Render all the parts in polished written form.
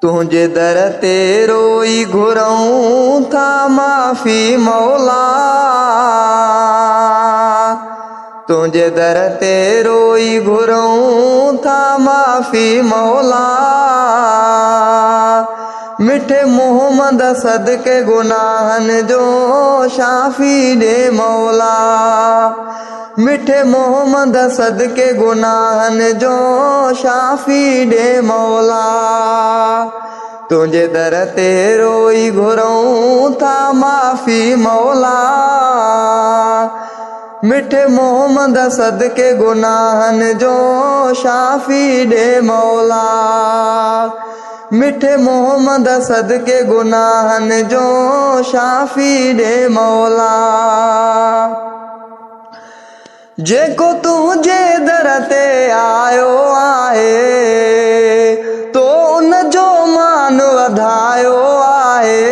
तुझे दर ते रोई घुरऊं था माफ़ी मौला, तुझे दर ते रोई घुरऊं था माफ़ी मौला। मिठे मोहम्मद सदके गुनाहन जो शाफ़ी दे मौला, मिठे मोहम्मद सदके गुनाहन जो शाफ़ी दे मौला। तुझे दर ते रोई घुरऊं था माफ़ी मौला, मिठे मोहम्मद सदके गुनाहन जो शाफ़ी दे मौला, मिठे मोहम्मद सदके गुनाहन जो शाफ़ी दे मौला। जेको तुझे दर ते आयो आहे तो उन जो मान वधायो आहे,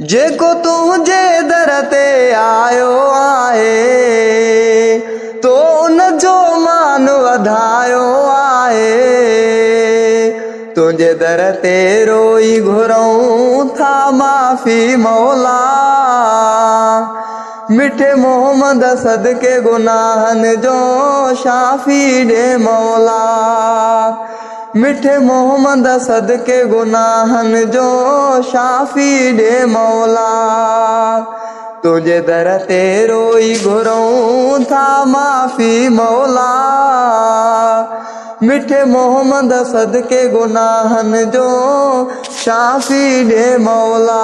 जेको तुझे दर ते आयो आहे तो उन जो मान वधायो आहे। तुझे दर ते रोई घुरऊं था माफ़ी मौला, मिठे मोहम्मद सदके गुनाहन जो शाफ़ी दे मौला, मिठे मोहम्मद सदके गुनाहन जो शाफ़ी दे मौला। तुझे दर ते रोई घुरऊं था माफ़ी मौला, मिठे मोहम्मद सदके गुनाहन जो शाफ़ी दे मौला।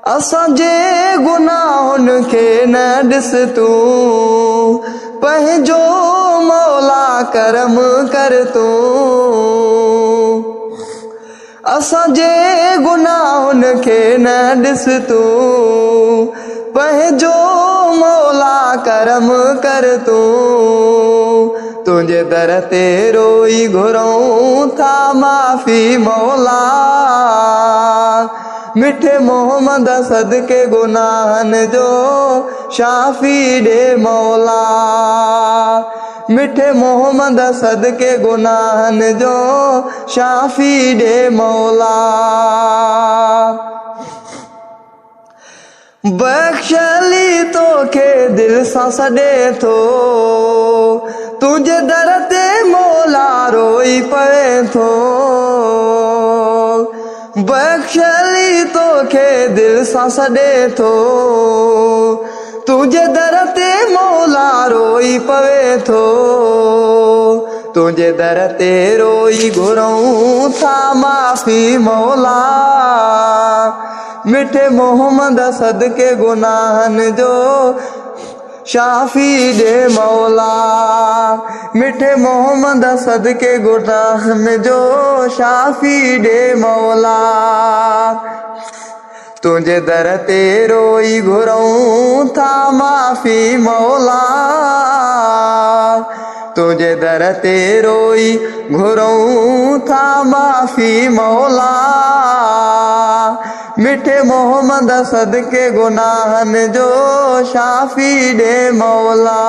असांजे गुनाहन खे न ॾिस तूं, पंहिंजो मौला करम कर तूं। असांजे गुनाहन खे न ॾिस तूं, पंहिंजो मौला करम कर तूं। तुझे दर ते रोई घुरऊं था माफ़ी मौला, मिठे मोहम्मद सदके गुनाहन जो शाफ़ी दे मौला, मिठे मोहम्मद सदके गुनाहन जो शाफ़ी दे मौला। बख्शली तोखे दिल सां सॾे थो, तुझे दर ते मौला रोई पवे थो। बख्शली तोखे दिल सां सॾे थो, तुझे दर ते मौला रोई पवे थो। तुझे दर ते रोई घुरऊं था माफ़ी मौला, मिठे मोहम्मद सदके गुनाहन जो शाफ़ी दे मौला, मिठे मोहम्मद सदके गुनाहन जो शाफ़ी दे मौला। तुझे दर ते रोई घुरऊं था माफ़ी मौला, तुझे दर ते रोई घुरऊं था माफ़ी मौला, मिठे मोहम्मद सदके गुनाहन जो शाफ़ी दे मौला।